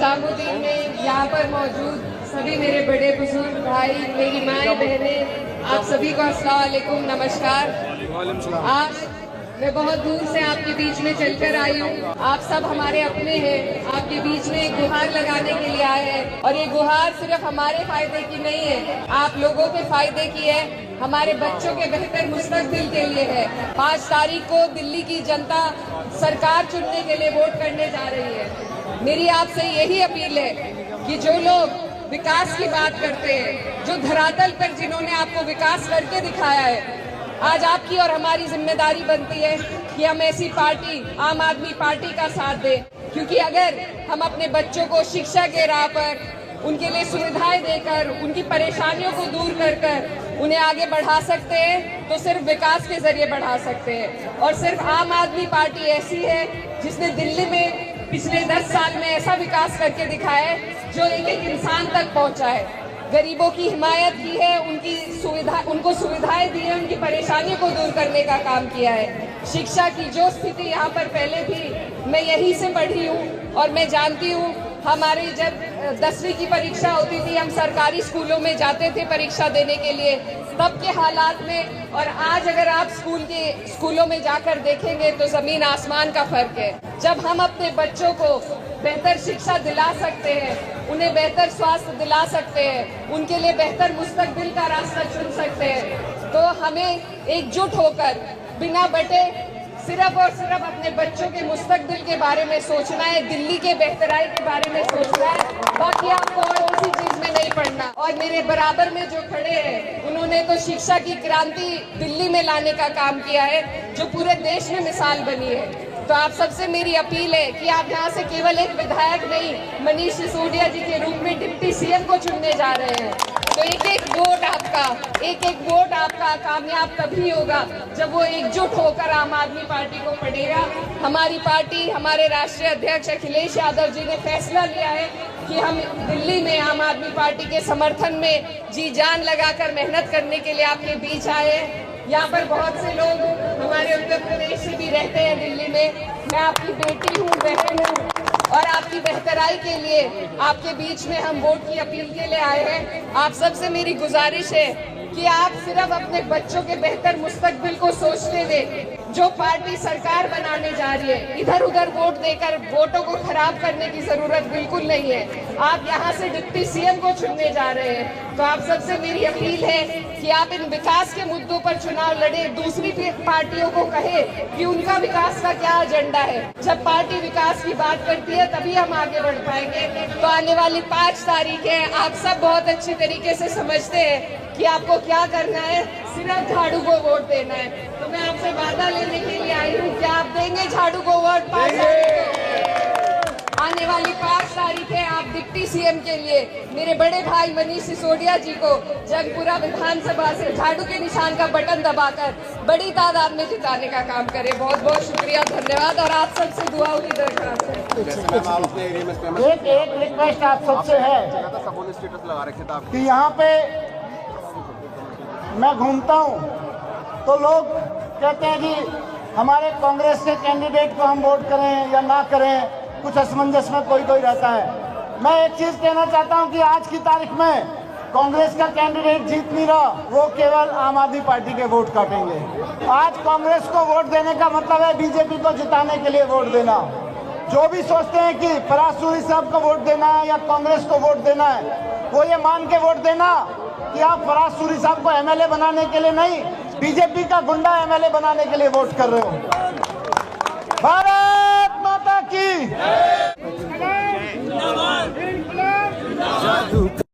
निजामुद्दीन में यहाँ पर मौजूद सभी मेरे बड़े बुजुर्ग भाई, मेरी माएँ बहनें, आप सभी को अस्सलाम वालेकुम, नमस्कार। आज मैं बहुत दूर से आपके बीच में चलकर आई हूँ। आप सब हमारे अपने हैं। आपके बीच में एक गुहार लगाने के लिए आए हैं और ये गुहार सिर्फ हमारे फायदे की नहीं है, आप लोगों के फायदे की है, हमारे बच्चों के बेहतर मुस्तकबिल के लिए है। 5 तारीख को दिल्ली की जनता सरकार चुनने के लिए वोट करने जा रही है। मेरी आपसे यही अपील है कि जो लोग विकास की बात करते हैं, जो धरातल पर जिन्होंने आपको विकास करके दिखाया है, आज आपकी और हमारी जिम्मेदारी बनती है कि हम ऐसी पार्टी, आम आदमी पार्टी का साथ दें, क्योंकि अगर हम अपने बच्चों को शिक्षा के राह पर उनके लिए सुविधाएं देकर, उनकी परेशानियों को दूर कर उन्हें आगे बढ़ा सकते हैं, तो सिर्फ विकास के जरिए बढ़ा सकते हैं। और सिर्फ आम आदमी पार्टी ऐसी है जिसने दिल्ली में पिछले 10 साल में ऐसा विकास करके दिखाया है जो एक एक इंसान तक पहुंचा है। गरीबों की हिमायत की है, उनको सुविधाएं दी है, उनकी परेशानियों को दूर करने का काम किया है। शिक्षा की जो स्थिति यहाँ पर पहले थी, मैं यहीं से पढ़ी हूँ और मैं जानती हूँ। हमारी जब 10वीं की परीक्षा होती थी, हम सरकारी स्कूलों में जाते थे परीक्षा देने के लिए, तब के हालात में और आज अगर आप स्कूलों में जाकर देखेंगे तो जमीन आसमान का फर्क है। जब हम अपने बच्चों को बेहतर शिक्षा दिला सकते हैं, उन्हें बेहतर स्वास्थ्य दिला सकते हैं, उनके लिए बेहतर मुस्तकबिल का रास्ता चुन सकते हैं, तो हमें एकजुट होकर बिना बटे सिर्फ और सिर्फ अपने बच्चों के मुस्तकबिल के बारे में सोचना है, दिल्ली के बेहतराई के बारे में सोचना है, बाकी आपको और किसी चीज में नहीं पड़ना। और मेरे बराबर में जो खड़े हैं, उन्होंने तो शिक्षा की क्रांति दिल्ली में लाने का काम किया है, जो पूरे देश में मिसाल बनी है। तो आप सबसे मेरी अपील है कि आप यहाँ से केवल एक विधायक नहीं, मनीष सिसोदिया जी के रूप में डिप्टी सीएम को चुनने जा रहे हैं। तो एक एक वोट आपका कामयाब तभी होगा जब वो एकजुट होकर आम आदमी पार्टी को पड़ेगा। हमारी पार्टी, हमारे राष्ट्रीय अध्यक्ष अखिलेश यादव जी ने फैसला लिया है कि हम दिल्ली में आम आदमी पार्टी के समर्थन में जी जान लगाकर मेहनत करने के लिए आपके बीच आए हैं। यहाँ पर बहुत से लोग हमारे उत्तर प्रदेश से भी रहते हैं दिल्ली में। मैं आपकी बेटी हूँ, बहन हूँ और आपकी बेहतराई के लिए आपके बीच में हम वोट की अपील के लिए आए हैं। आप सबसे मेरी गुजारिश है कि आप सिर्फ अपने बच्चों के बेहतर मुस्तकबिल को सोचने दें। जो पार्टी सरकार बनाने जा रही है, इधर उधर वोट देकर वोटों को खराब करने की जरूरत बिल्कुल नहीं है। आप यहाँ से डिप्टी सीएम को चुनने जा रहे हैं, तो आप सबसे मेरी अपील है कि आप इन विकास के मुद्दों पर चुनाव लड़े। दूसरी पार्टियों को कहे कि उनका विकास का क्या एजेंडा है। जब पार्टी विकास की बात करती है तभी हम आगे बढ़ पाएंगे। तो आने वाली 5 तारीख है, आप सब बहुत अच्छी तरीके से समझते हैं कि आपको क्या करना है, सिर्फ झाड़ू को वोट देना है। तो मैं आपसे वादा लेने के लिए आई हूँ कि आप देंगे झाड़ू को वोट 5 तारीख को। आने वाली 5 तारीख है, आप डिप्टी सीएम के लिए मेरे बड़े भाई मनीष सिसोदिया जी को जंगपुरा विधानसभा से झाड़ू के निशान का बटन दबाकर बड़ी तादाद में जिताने का काम करें। बहुत बहुत शुक्रिया, धन्यवाद और आप सबसे दुआओं की दरख्वास्त है। एक रिक्वेस्ट आप सबसे है कि यहाँ पे मैं घूमता हूँ तो लोग कहते हैं कि हमारे कांग्रेस के कैंडिडेट को हम वोट करें या ना करें, कुछ असमंजस में कोई रहता है। मैं एक चीज़ कहना चाहता हूँ कि आज की तारीख में कांग्रेस का कैंडिडेट जीत नहीं रहा, वो केवल आम आदमी पार्टी के वोट काटेंगे। आज कांग्रेस को वोट देने का मतलब है बीजेपी को जिताने के लिए वोट देना। जो भी सोचते हैं कि फराज सूरी साहब को वोट देना है या कांग्रेस को वोट देना है, वो ये मान के वोट देना कि आप फराज सूरी साहब को एमएलए बनाने के लिए नहीं, बीजेपी का गुंडा एमएलए बनाने के लिए वोट कर रहे हो। भारत माता की